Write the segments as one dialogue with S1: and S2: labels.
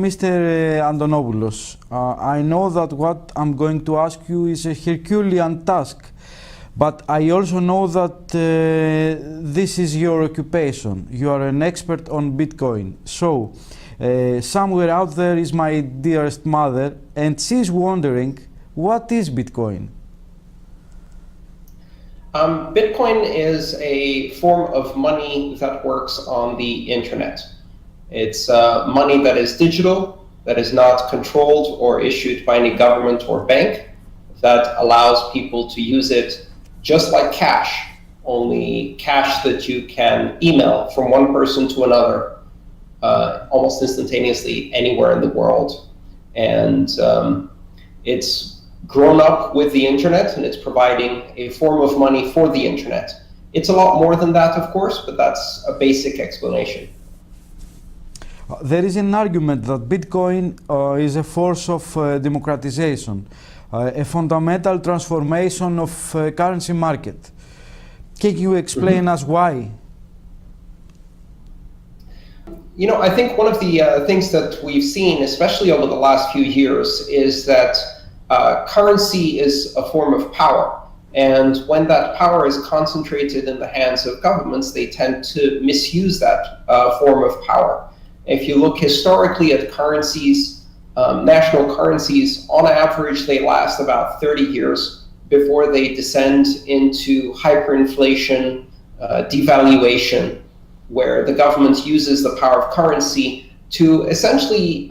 S1: Mr. Antonopoulos, I know that what I'm going to ask you is a Herculean task, but I also know that this is your occupation. You are an expert on Bitcoin. So, somewhere out there is my dearest mother, and she's wondering, what is Bitcoin?
S2: Bitcoin is a form of money that works on the internet. It's money that is digital, that is not controlled or issued by any government or bank, that allows people to use it just like cash, only cash that you can email from one person to another almost instantaneously anywhere in the world. And it's grown up with the internet, and it's providing a form of money for the internet. It's a lot more than that, of course, but that's a basic explanation.
S1: There is an argument that Bitcoin is a force of democratization, a fundamental transformation of currency market. Can you explain us why?
S2: You know, I think one of the things that we've seen, especially over the last few years, is that currency is a form of power. And when that power is concentrated in the hands of governments, they tend to misuse that form of power. If you look historically at currencies, national currencies, on average, they last about 30 years before they descend into hyperinflation, devaluation, where the government uses the power of currency to essentially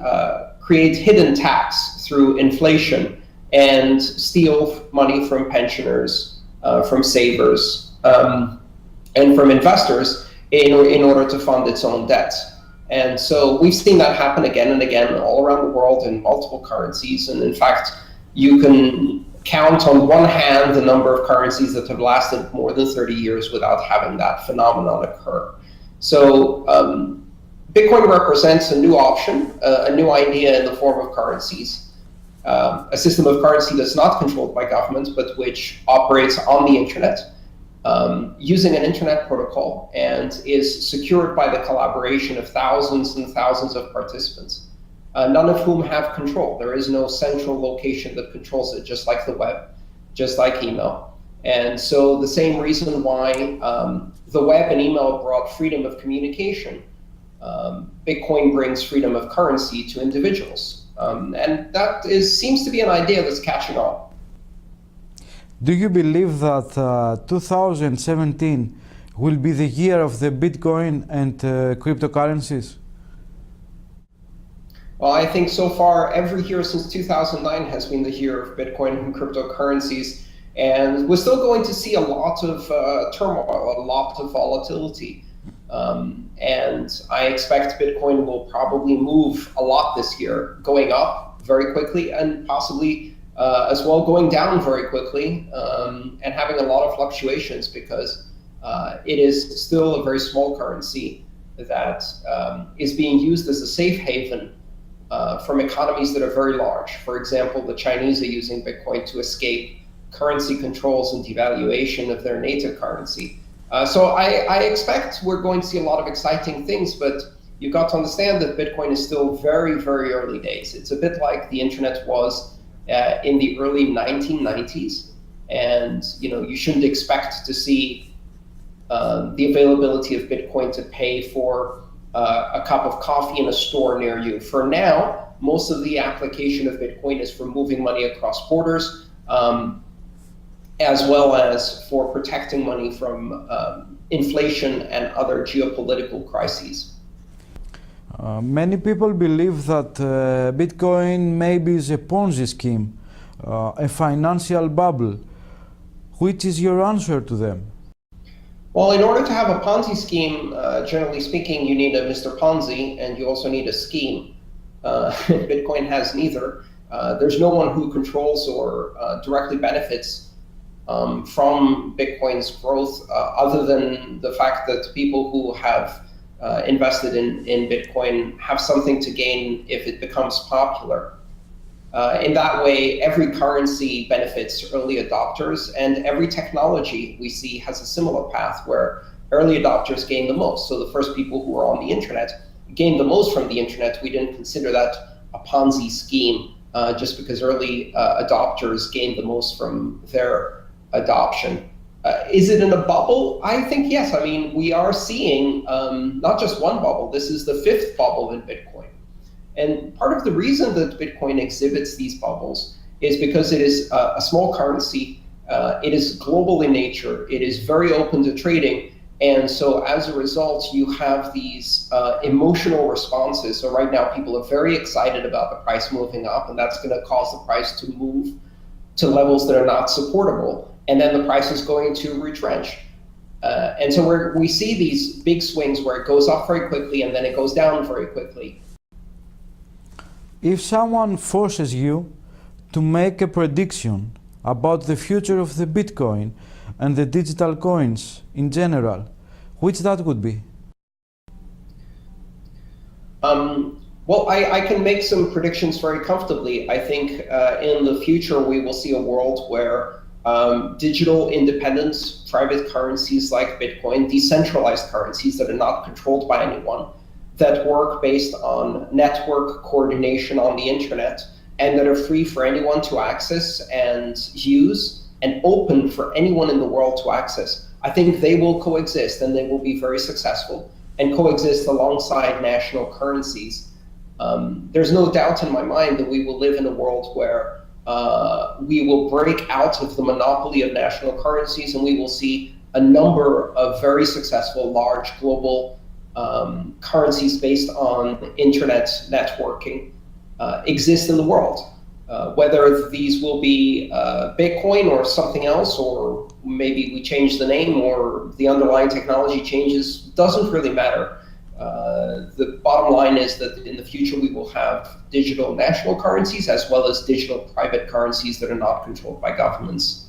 S2: create hidden tax through inflation and steal money from pensioners, from savers, and from investors in order to fund its own debt. And so we've seen that happen again and again all around the world in multiple currencies. And in fact, you can count on one hand the number of currencies that have lasted more than 30 years without having that phenomenon occur. So Bitcoin represents a new option, a new idea in the form of currencies, a system of currency that's not controlled by governments, but which operates on the internet, using an internet protocol, and is secured by the collaboration of thousands and thousands of participants, none of whom have control. There is no central location that controls it, just like the web, just like email. And so the same reason why the web and email brought freedom of communication, Bitcoin brings freedom of currency to individuals. And that seems to be an idea that's catching on.
S1: Do you believe that 2017 will be the year of the Bitcoin and cryptocurrencies?
S2: Well, I think so far every year since 2009 has been the year of Bitcoin and cryptocurrencies, and we're still going to see a lot of turmoil, a lot of volatility. And I expect Bitcoin will probably move a lot this year, going up very quickly and possibly as well going down very quickly, and having a lot of fluctuations, because it is still a very small currency that is being used as a safe haven from economies that are very large. For example, the Chinese are using Bitcoin to escape currency controls and devaluation of their native currency. So I expect we're going to see a lot of exciting things, but you've got to understand that Bitcoin is still very, very early days. It's a bit like the internet was in the early 1990s, and you shouldn't expect to see the availability of Bitcoin to pay for a cup of coffee in a store near you. For now, most of the application of Bitcoin is for moving money across borders, as well as for protecting money from inflation and other geopolitical crises.
S1: Many people believe that Bitcoin maybe is a Ponzi scheme, a financial bubble. Which is your answer to them?
S2: Well, in order to have a Ponzi scheme, generally speaking, you need a Mr. Ponzi, and you also need a scheme. Bitcoin has neither. There's no one who controls or directly benefits from Bitcoin's growth, other than the fact that people who have invested in Bitcoin have something to gain if it becomes popular. In that way, every currency benefits early adopters, and every technology we see has a similar path where early adopters gain the most. So the first people who are on the internet gained the most from the internet, we didn't consider that a Ponzi scheme just because early adopters gained the most from their adoption. Is it in a bubble? I think yes. I mean, we are seeing not just one bubble. This is the fifth bubble in Bitcoin. And part of the reason that Bitcoin exhibits these bubbles is because it is a small currency. It is global in nature. It is very open to trading. And so as a result, you have these emotional responses. So right now, people are very excited about the price moving up, and that's going to cause the price to move to levels that are not supportable. And then the price is going to retrench. And so we see these big swings where it goes up very quickly and then it goes down very quickly.
S1: If someone forces you to make a prediction about the future of the Bitcoin and the digital coins in general, which that would be?
S2: Well, I can make some predictions very comfortably. I think in the future we will see a world where digital independent private currencies like Bitcoin, decentralized currencies that are not controlled by anyone, that work based on network coordination on the internet, and that are free for anyone to access and use, and open for anyone in the world to access. I think they will coexist, and they will be very successful, and coexist alongside national currencies. There's no doubt in my mind that we will live in a world where we will break out of the monopoly of national currencies, and we will see a number of very successful large global currencies based on internet networking exist in the world. Whether these will be Bitcoin or something else, or maybe we change the name or the underlying technology changes, doesn't really matter. The bottom line is that in the future we will have digital national currencies as well as digital private currencies that are not controlled by governments.